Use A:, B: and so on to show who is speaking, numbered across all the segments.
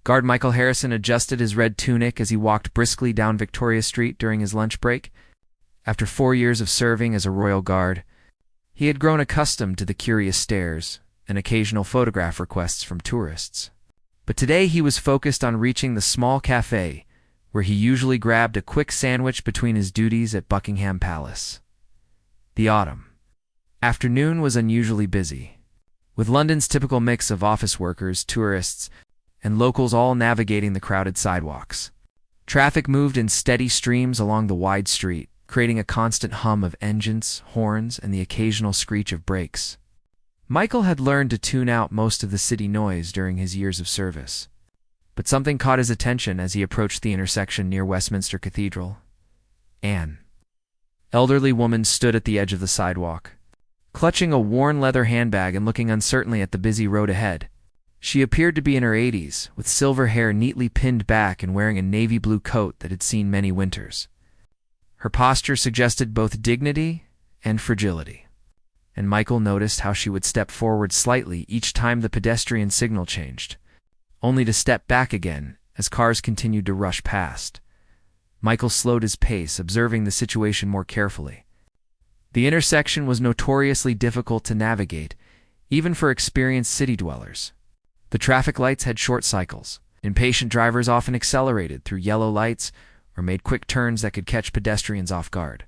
A: Guard Michael Harrison adjusted his red tunic as he walked briskly down Victoria Street during his lunch break. After 4 years of serving as a Royal Guard, he had grown accustomed to the curious stares and occasional photograph requests from tourists. But today he was focused on reaching the small cafe where he usually grabbed a quick sandwich between his duties at Buckingham Palace. The autumn afternoon was unusually busy, with London's typical mix of office workers, tourists, and locals all navigating the crowded sidewalks. Traffic moved in steady streams along the wide street, creating a constant hum of engines, horns, and the occasional screech of brakes. Michael had learned to tune out most of the city noise during his years of service, but something caught his attention as he approached the intersection near Westminster Cathedral. An elderly woman stood at the edge of the sidewalk, clutching a worn leather handbag and looking uncertainly at the busy road ahead. She appeared to be in her 80s, with silver hair neatly pinned back and wearing a navy blue coat that had seen many winters. Her posture suggested both dignity and fragility, and Michael noticed how she would step forward slightly each time the pedestrian signal changed, only to step back again as cars continued to rush past. Michael slowed his pace, observing the situation more carefully. The intersection was notoriously difficult to navigate, even for experienced city dwellers. The traffic lights had short cycles. Impatient drivers often accelerated through yellow lights or made quick turns that could catch pedestrians off guard.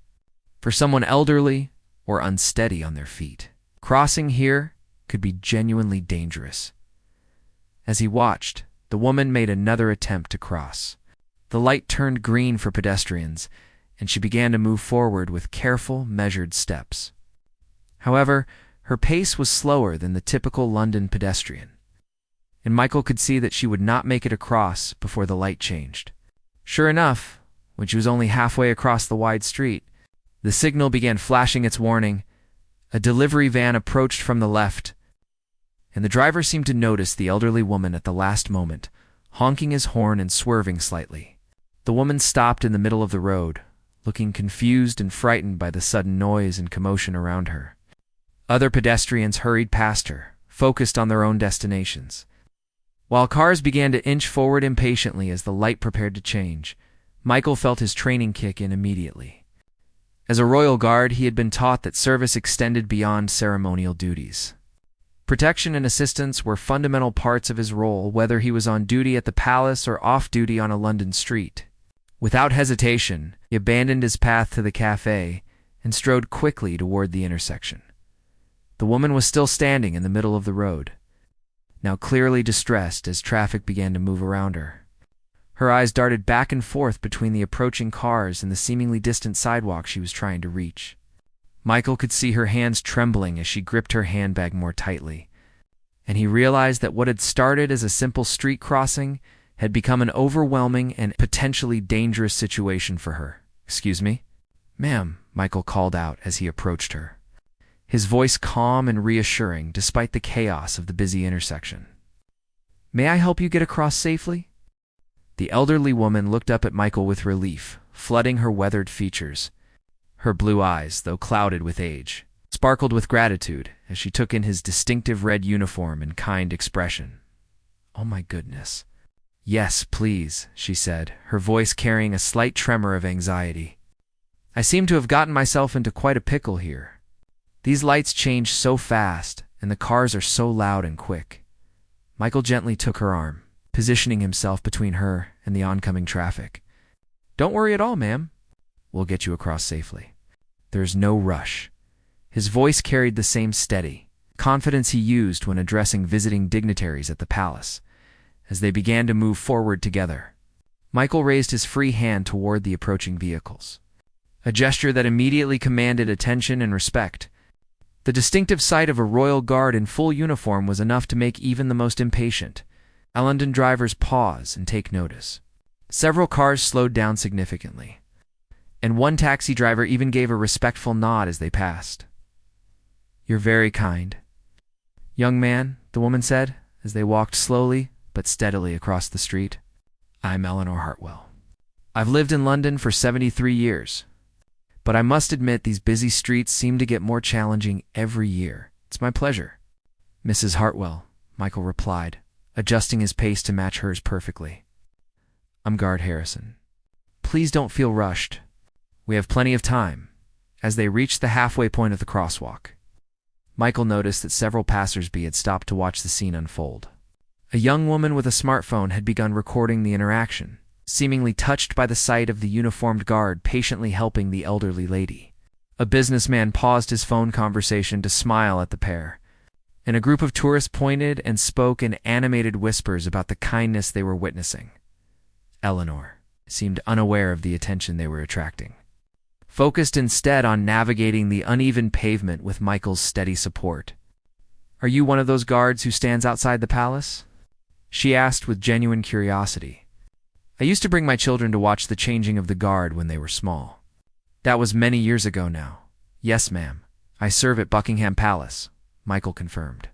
A: For someone elderly or unsteady on their feet, crossing here could be genuinely dangerous. As he watched, the woman made another attempt to cross. The light turned green for pedestrians, and she began to move forward with careful, measured steps. However, her pace was slower than the typical London pedestrian, and Michael could see that she would not make it across before the light changed. Sure enough, when she was only halfway across the wide street, the signal began flashing its warning. A delivery van approached from the left, and the driver seemed to notice the elderly woman at the last moment, honking his horn and swerving slightly. The woman stopped in the middle of the road, looking confused and frightened by the sudden noise and commotion around her. Other pedestrians hurried past her, focused on their own destinations. While cars began to inch forward impatiently as the light prepared to change, Michael felt his training kick in immediately. As a Royal Guard, he had been taught that service extended beyond ceremonial duties. Protection and assistance were fundamental parts of his role, whether he was on duty at the palace or off-duty on a London street. Without hesitation, he abandoned his path to the cafe and strode quickly toward the intersection. The woman was still standing in the middle of the road, now clearly distressed as traffic began to move around her. Her eyes darted back and forth between the approaching cars and the seemingly distant sidewalk she was trying to reach. Michael could see her hands trembling as she gripped her handbag more tightly, and he realized that what had started as a simple street crossing had become an overwhelming and potentially dangerous situation for her. "Excuse me?" "Ma'am," Michael called out as he approached her, his voice calm and reassuring despite the chaos of the busy intersection. "May I help you get across safely?" The elderly woman looked up at Michael with relief, flooding her weathered features. Her blue eyes, though clouded with age, sparkled with gratitude as she took in his distinctive red uniform and kind expression. "Oh my goodness. Yes, please," she said, her voice carrying a slight tremor of anxiety. "I seem to have gotten myself into quite a pickle here. These lights change so fast, and the cars are so loud and quick." Michael gently took her arm, positioning himself between her and the oncoming traffic. "Don't worry at all, ma'am. We'll get you across safely. There's no rush." His voice carried the same steady confidence he used when addressing visiting dignitaries at the palace. As they began to move forward together, Michael raised his free hand toward the approaching vehicles, a gesture that immediately commanded attention and respect. The distinctive sight of a Royal Guard in full uniform was enough to make even the most impatient London drivers pause and take notice. Several cars slowed down significantly, and one taxi driver even gave a respectful nod as they passed. "You're very kind, young man," the woman said, as they walked slowly but steadily across the street. "I'm Eleanor Hartwell. I've lived in London for 73 years, but I must admit these busy streets seem to get more challenging every year." "It's my pleasure, Mrs. Hartwell," Michael replied, adjusting his pace to match hers perfectly. "I'm Guard Harrison. Please don't feel rushed. We have plenty of time." As they reached the halfway point of the crosswalk, Michael noticed that several passers-by had stopped to watch the scene unfold. A young woman with a smartphone had begun recording the interaction, seemingly touched by the sight of the uniformed guard patiently helping the elderly lady. A businessman paused his phone conversation to smile at the pair, and a group of tourists pointed and spoke in animated whispers about the kindness they were witnessing. Eleanor seemed unaware of the attention they were attracting, focused instead on navigating the uneven pavement with Michael's steady support. "Are you one of those guards who stands outside the palace?" she asked with genuine curiosity. "I used to bring my children to watch the changing of the guard when they were small." "That was many years ago now." "Yes, ma'am. I serve at Buckingham Palace," Michael confirmed,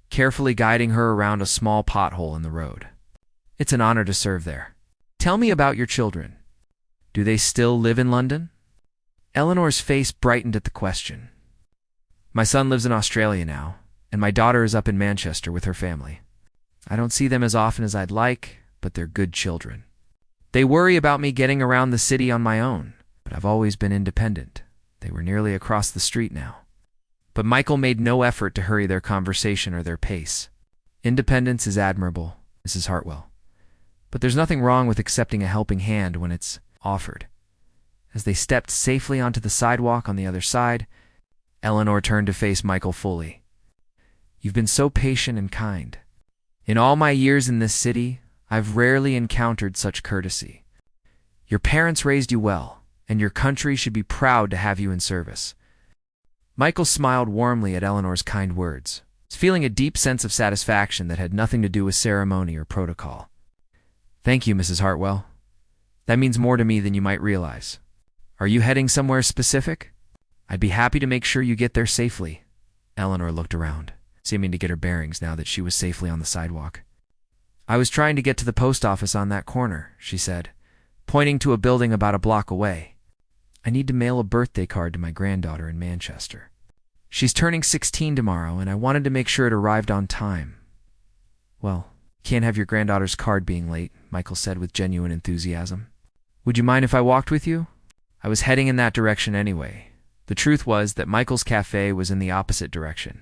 A: carefully guiding her around a small pothole in the road. "It's an honor to serve there. Tell me about your children. Do they still live in London?" Eleanor's face brightened at the question. "My son lives in Australia now, and my daughter is up in Manchester with her family. I don't see them as often as I'd like, but they're good children. They worry about me getting around the city on my own, but I've always been independent." They were nearly across the street now, but Michael made no effort to hurry their conversation or their pace. "Independence is admirable, Mrs. Hartwell, but there's nothing wrong with accepting a helping hand when it's offered." As they stepped safely onto the sidewalk on the other side, Eleanor turned to face Michael fully. "You've been so patient and kind. In all my years in this city, I've rarely encountered such courtesy. Your parents raised you well, and your country should be proud to have you in service." Michael smiled warmly at Eleanor's kind words, feeling a deep sense of satisfaction that had nothing to do with ceremony or protocol. "Thank you, Mrs. Hartwell. That means more to me than you might realize. Are you heading somewhere specific? I'd be happy to make sure you get there safely." Eleanor looked around, seeming to get her bearings now that she was safely on the sidewalk. "I was trying to get to the post office on that corner," she said, pointing to a building about a block away. "I need to mail a birthday card to my granddaughter in Manchester. She's turning 16 tomorrow, and I wanted to make sure it arrived on time." "Well, can't have your granddaughter's card being late," Michael said with genuine enthusiasm. "Would you mind if I walked with you?" I was heading in that direction anyway. The truth was that Michael's cafe was in the opposite direction,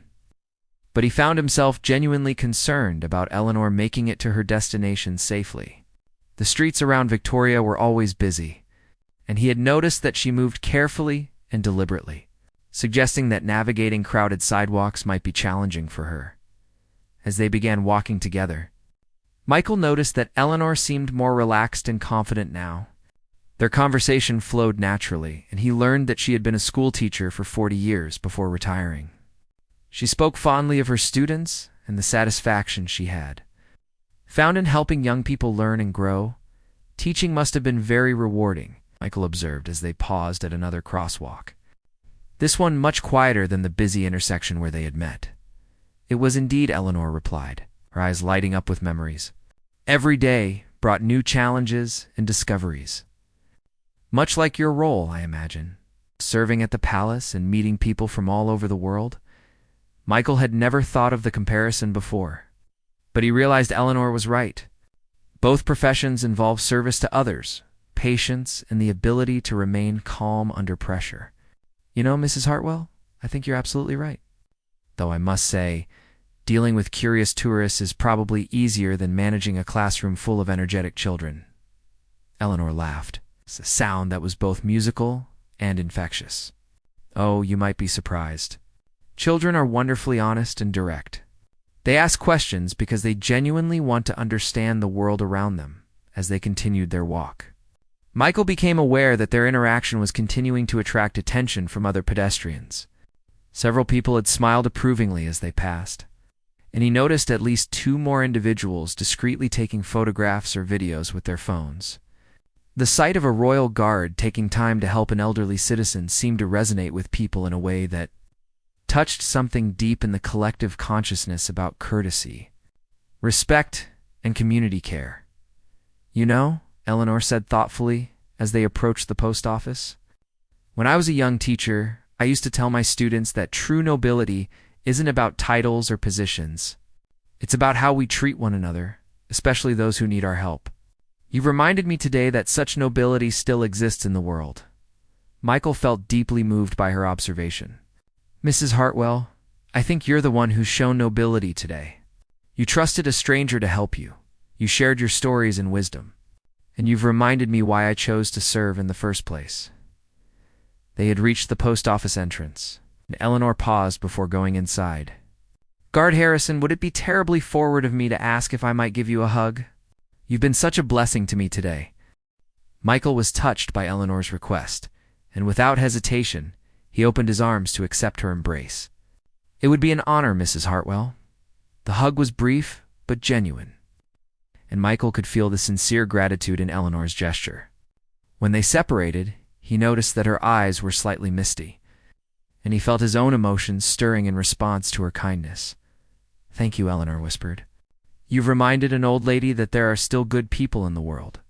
A: but he found himself genuinely concerned about Eleanor making it to her destination safely. The streets around Victoria were always busy, and he had noticed that she moved carefully and deliberately, suggesting that navigating crowded sidewalks might be challenging for her. As they began walking together, Michael noticed that Eleanor seemed more relaxed and confident now. Their conversation flowed naturally, and he learned that she had been a school teacher for 40 years before retiring. She spoke fondly of her students and the satisfaction she had found in helping young people learn and grow. "Teaching must have been very rewarding," Michael observed as they paused at another crosswalk, this one much quieter than the busy intersection where they had met. "It was indeed," Eleanor replied, her eyes lighting up with memories. "Every day brought new challenges and discoveries. Much like your role, I imagine, serving at the palace and meeting people from all over the world." Michael had never thought of the comparison before, but he realized Eleanor was right. Both professions involve service to others, patience, and the ability to remain calm under pressure. "You know, Mrs. Hartwell, I think you're absolutely right. Though I must say, dealing with curious tourists is probably easier than managing a classroom full of energetic children." Eleanor laughed. It's a sound that was both musical and infectious. "Oh, you might be surprised. Children are wonderfully honest and direct. They ask questions because they genuinely want to understand the world around them." As they continued their walk, Michael became aware that their interaction was continuing to attract attention from other pedestrians. Several people had smiled approvingly as they passed, and he noticed at least 2 more individuals discreetly taking photographs or videos with their phones. The sight of a royal guard taking time to help an elderly citizen seemed to resonate with people in a way that touched something deep in the collective consciousness about courtesy, respect, and community care. "You know," Eleanor said thoughtfully as they approached the post office, "when I was a young teacher, I used to tell my students that true nobility isn't about titles or positions. It's about how we treat one another, especially those who need our help. You've reminded me today that such nobility still exists in the world." Michael felt deeply moved by her observation. "Mrs. Hartwell, I think you're the one who's shown nobility today. You trusted a stranger to help you. You shared your stories and wisdom. And you've reminded me why I chose to serve in the first place." They had reached the post office entrance, and Eleanor paused before going inside. "Guard Harrison, would it be terribly forward of me to ask if I might give you a hug? You've been such a blessing to me today." Michael was touched by Eleanor's request, and without hesitation, he opened his arms to accept her embrace. "It would be an honor, Mrs. Hartwell." The hug was brief, but genuine, and Michael could feel the sincere gratitude in Eleanor's gesture. When they separated, he noticed that her eyes were slightly misty, and he felt his own emotions stirring in response to her kindness. "Thank you," Eleanor whispered. "You've reminded an old lady that there are still good people in the world."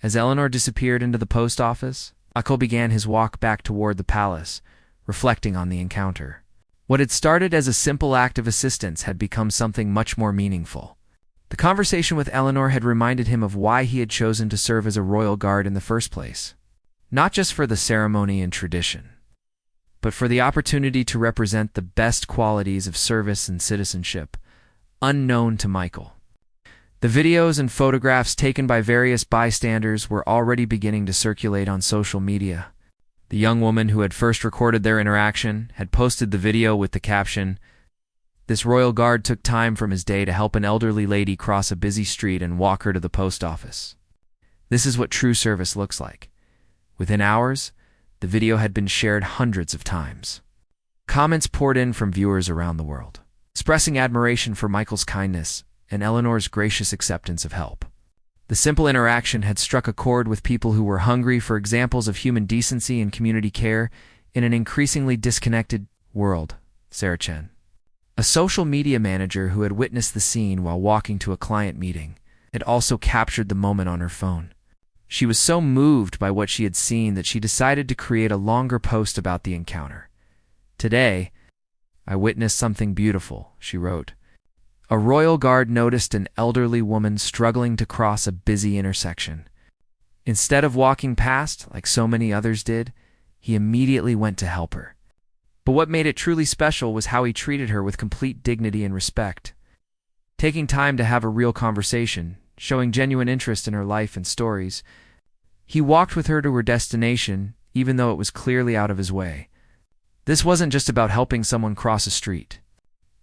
A: As Eleanor disappeared into the post office, Michael began his walk back toward the palace, reflecting on the encounter. What had started as a simple act of assistance had become something much more meaningful. The conversation with Eleanor had reminded him of why he had chosen to serve as a royal guard in the first place. Not just for the ceremony and tradition, but for the opportunity to represent the best qualities of service and citizenship, unknown to Michael. The videos and photographs taken by various bystanders were already beginning to circulate on social media. The young woman who had first recorded their interaction had posted the video with the caption, "This royal guard took time from his day to help an elderly lady cross a busy street and walk her to the post office. This is what true service looks like." Within hours, the video had been shared hundreds of times. Comments poured in from viewers around the world, expressing admiration for Michael's kindness and Eleanor's gracious acceptance of help. The simple interaction had struck a chord with people who were hungry for examples of human decency and community care in an increasingly disconnected world. Sarah Chen, a social media manager who had witnessed the scene while walking to a client meeting, had also captured the moment on her phone. She was so moved by what she had seen that she decided to create a longer post about the encounter. "Today, I witnessed something beautiful," she wrote. "A royal guard noticed an elderly woman struggling to cross a busy intersection. Instead of walking past, like so many others did, he immediately went to help her. But what made it truly special was how he treated her with complete dignity and respect. Taking time to have a real conversation, showing genuine interest in her life and stories, he walked with her to her destination, even though it was clearly out of his way. This wasn't just about helping someone cross a street.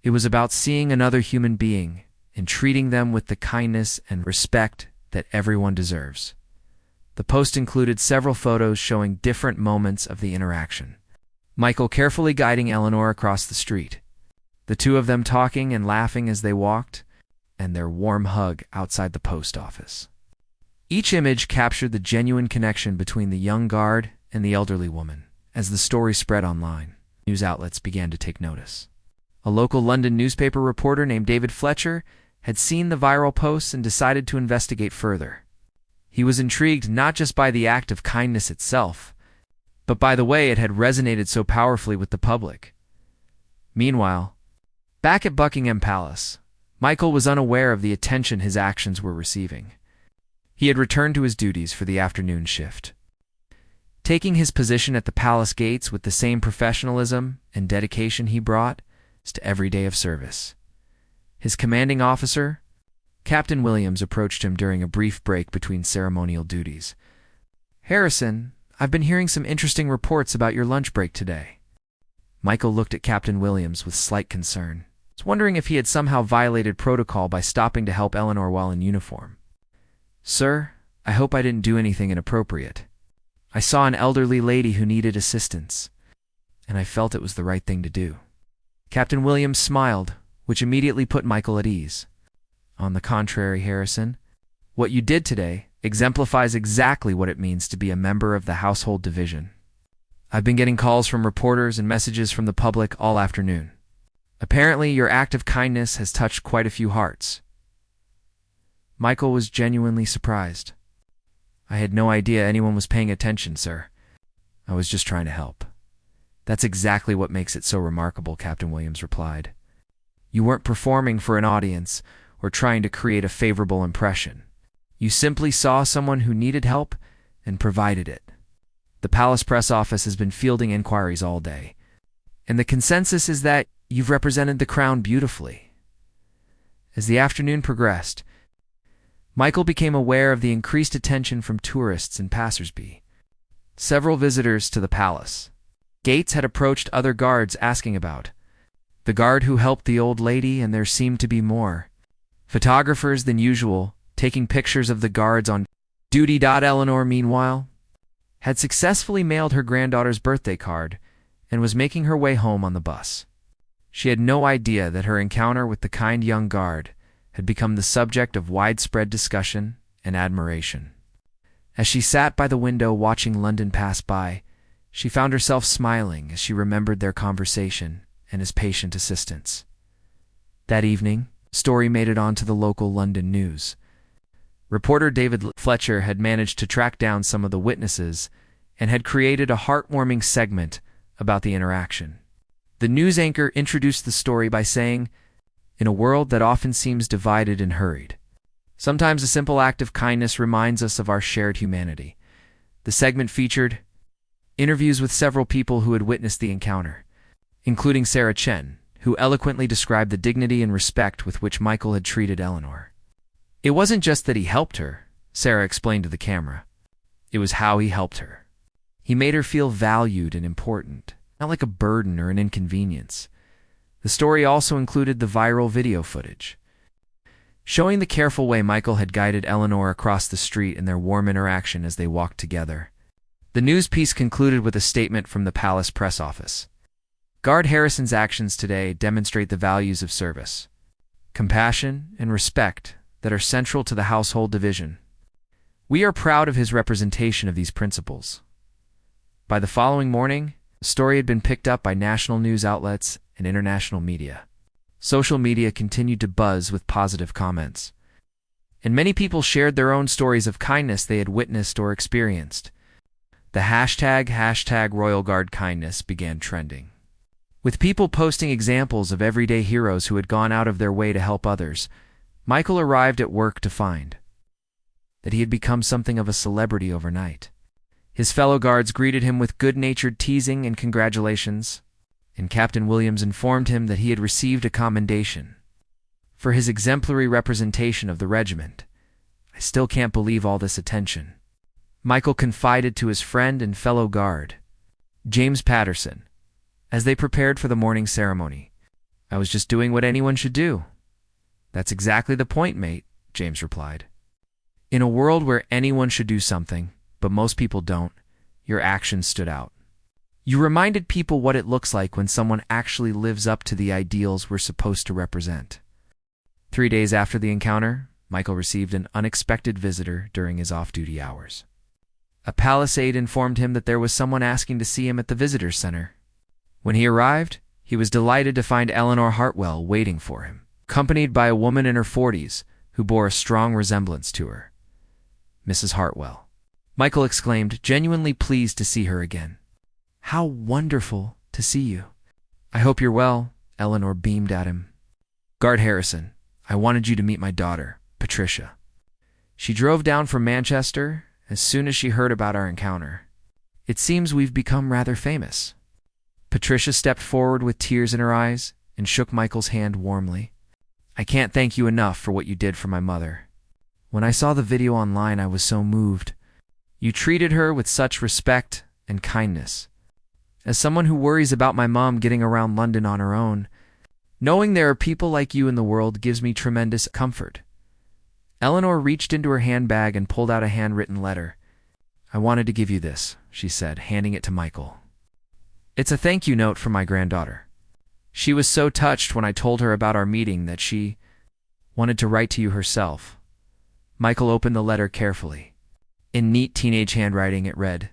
A: It was about seeing another human being and treating them with the kindness and respect that everyone deserves." The post included several photos showing different moments of the interaction. Michael carefully guiding Eleanor across the street, the two of them talking and laughing as they walked, and their warm hug outside the post office. Each image captured the genuine connection between the young guard and the elderly woman. As the story spread online, news outlets began to take notice. A local London newspaper reporter named David Fletcher had seen the viral posts and decided to investigate further. He was intrigued not just by the act of kindness itself, but by the way it had resonated so powerfully with the public. Meanwhile, back at Buckingham Palace, Michael was unaware of the attention his actions were receiving. He had returned to his duties for the afternoon shift, taking his position at the palace gates with the same professionalism and dedication he brought to every day of service. His commanding officer, Captain Williams, approached him during a brief break between ceremonial duties. "Harrison, I've been hearing some interesting reports about your lunch break today." Michael looked at Captain Williams with slight concern, wondering if he had somehow violated protocol by stopping to help Eleanor while in uniform. "Sir, I hope I didn't do anything inappropriate. I saw an elderly lady who needed assistance, and I felt it was the right thing to do." Captain Williams smiled, which immediately put Michael at ease. "On the contrary, Harrison, what you did today exemplifies exactly what it means to be a member of the household division. I've been getting calls from reporters and messages from the public all afternoon. Apparently, your act of kindness has touched quite a few hearts." Michael was genuinely surprised. "I had no idea anyone was paying attention, sir. I was just trying to help." "That's exactly what makes it so remarkable," Captain Williams replied. You weren't performing for an audience or trying to create a favorable impression. You simply saw someone who needed help and provided it. The palace press office has been fielding inquiries all day, and the consensus is that you've represented the crown beautifully. As the afternoon progressed, Michael became aware of the increased attention from tourists and passersby. Several visitors to the palace. Gates had approached other guards asking about the guard who helped the old lady, and there seemed to be more photographers than usual, taking pictures of the guards on duty. Eleanor, meanwhile, had successfully mailed her granddaughter's birthday card and was making her way home on the bus. She had no idea that her encounter with the kind young guard had become the subject of widespread discussion and admiration. As she sat by the window watching London pass by, she found herself smiling as she remembered their conversation and his patient assistance. That evening, the story made it onto the local London news. Reporter David Fletcher had managed to track down some of the witnesses and had created a heartwarming segment about the interaction. The news anchor introduced the story by saying, "In a world that often seems divided and hurried, sometimes a simple act of kindness reminds us of our shared humanity." The segment featured interviews with several people who had witnessed the encounter, including Sarah Chen, who eloquently described the dignity and respect with which Michael had treated Eleanor. It wasn't just that he helped her, Sarah explained to the camera. It was how he helped her. He made her feel valued and important, not like a burden or an inconvenience. The story also included the viral video footage, showing the careful way Michael had guided Eleanor across the street and their warm interaction as they walked together. The news piece concluded with a statement from the palace press office. Guard Harrison's actions today demonstrate the values of service, compassion, and respect that are central to the household division. We are proud of his representation of these principles. By the following morning, the story had been picked up by national news outlets and international media. Social media continued to buzz with positive comments, and many people shared their own stories of kindness they had witnessed or experienced. The hashtag Royal Guard kindness began trending, with people posting examples of everyday heroes who had gone out of their way to help others. Michael arrived at work to find that he had become something of a celebrity overnight. His fellow guards greeted him with good-natured teasing and congratulations, and Captain Williams informed him that he had received a commendation for his exemplary representation of the regiment. "I still can't believe all this attention," Michael confided to his friend and fellow guard, James Patterson, as they prepared for the morning ceremony. "I was just doing what anyone should do." "That's exactly the point, mate," James replied. "In a world where anyone should do something, but most people don't, your actions stood out. You reminded people what it looks like when someone actually lives up to the ideals we're supposed to represent." 3 days after the encounter, Michael received an unexpected visitor during his off-duty hours. A palace aide informed him that there was someone asking to see him at the visitor's center. When he arrived, he was delighted to find Eleanor Hartwell waiting for him, accompanied by a woman in her 40s who bore a strong resemblance to her. "Mrs. Hartwell," Michael exclaimed, genuinely pleased to see her again. "How wonderful to see you." "I hope you're well," Eleanor beamed at him. "Guard Harrison, I wanted you to meet my daughter, Patricia. She drove down from Manchester as soon as she heard about our encounter. It seems we've become rather famous." Patricia stepped forward with tears in her eyes and shook Michael's hand warmly. "I can't thank you enough for what you did for my mother. When I saw the video online, I was so moved. You treated her with such respect and kindness. As someone who worries about my mom getting around London on her own, knowing there are people like you in the world gives me tremendous comfort." Eleanor reached into her handbag and pulled out a handwritten letter. "I wanted to give you this," she said, handing it to Michael. "It's a thank you note from my granddaughter. She was so touched when I told her about our meeting that she wanted to write to you herself." Michael opened the letter carefully. In neat teenage handwriting it read,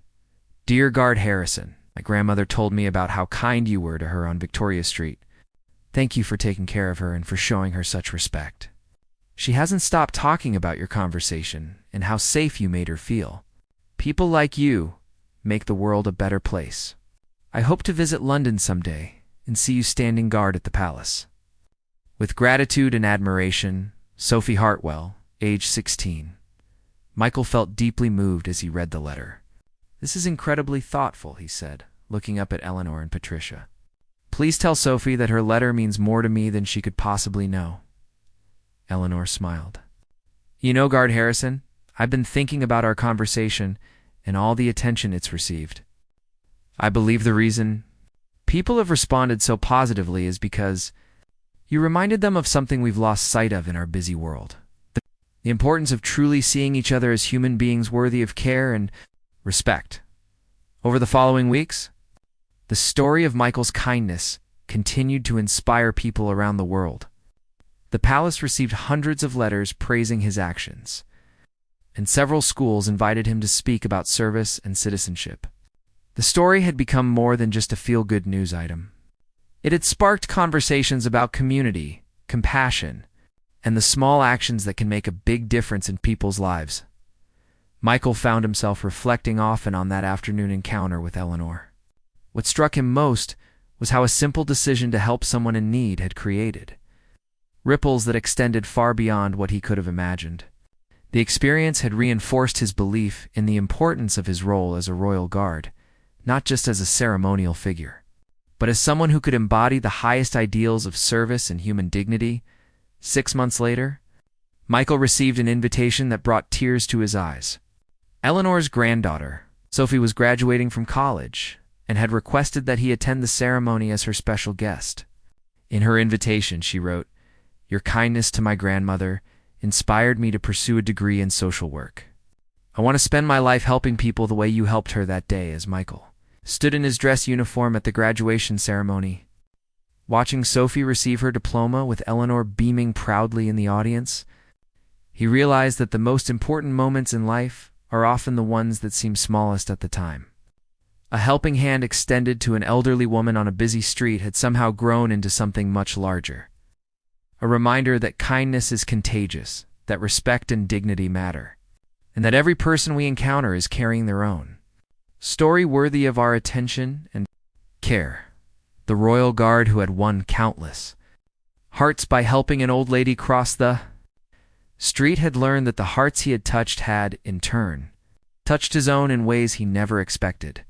A: "Dear Guard Harrison, my grandmother told me about how kind you were to her on Victoria Street. Thank you for taking care of her and for showing her such respect. She hasn't stopped talking about your conversation and how safe you made her feel. People like you make the world a better place. I hope to visit London someday and see you standing guard at the palace." With gratitude and admiration, Sophie Hartwell, age 16. Michael felt deeply moved as he read the letter. "This is incredibly thoughtful," he said, looking up at Eleanor and Patricia. "Please tell Sophie that her letter means more to me than she could possibly know." Eleanor smiled. "You know, Guard Harrison, I've been thinking about our conversation and all the attention it's received. I believe the reason people have responded so positively is because you reminded them of something we've lost sight of in our busy world. The importance of truly seeing each other as human beings worthy of care and respect." Over the following weeks, the story of Michael's kindness continued to inspire people around the world. The palace received hundreds of letters praising his actions, and several schools invited him to speak about service and citizenship. The story had become more than just a feel-good news item. It had sparked conversations about community, compassion, and the small actions that can make a big difference in people's lives. Michael found himself reflecting often on that afternoon encounter with Eleanor. What struck him most was how a simple decision to help someone in need had created ripples that extended far beyond what he could have imagined. The experience had reinforced his belief in the importance of his role as a royal guard, not just as a ceremonial figure, but as someone who could embody the highest ideals of service and human dignity. 6 months later, Michael received an invitation that brought tears to his eyes. Eleanor's granddaughter, Sophie, was graduating from college and had requested that he attend the ceremony as her special guest. In her invitation, she wrote, "Your kindness to my grandmother inspired me to pursue a degree in social work. I want to spend my life helping people the way you helped her that day." As Michael stood in his dress uniform at the graduation ceremony, watching Sophie receive her diploma with Eleanor beaming proudly in the audience, he realized that the most important moments in life are often the ones that seem smallest at the time. A helping hand extended to an elderly woman on a busy street had somehow grown into something much larger. A reminder that kindness is contagious, that respect and dignity matter, and that every person we encounter is carrying their own story worthy of our attention and care. The royal guard who had won countless hearts by helping an old lady cross the street had learned that the hearts he had touched had, in turn, touched his own in ways he never expected.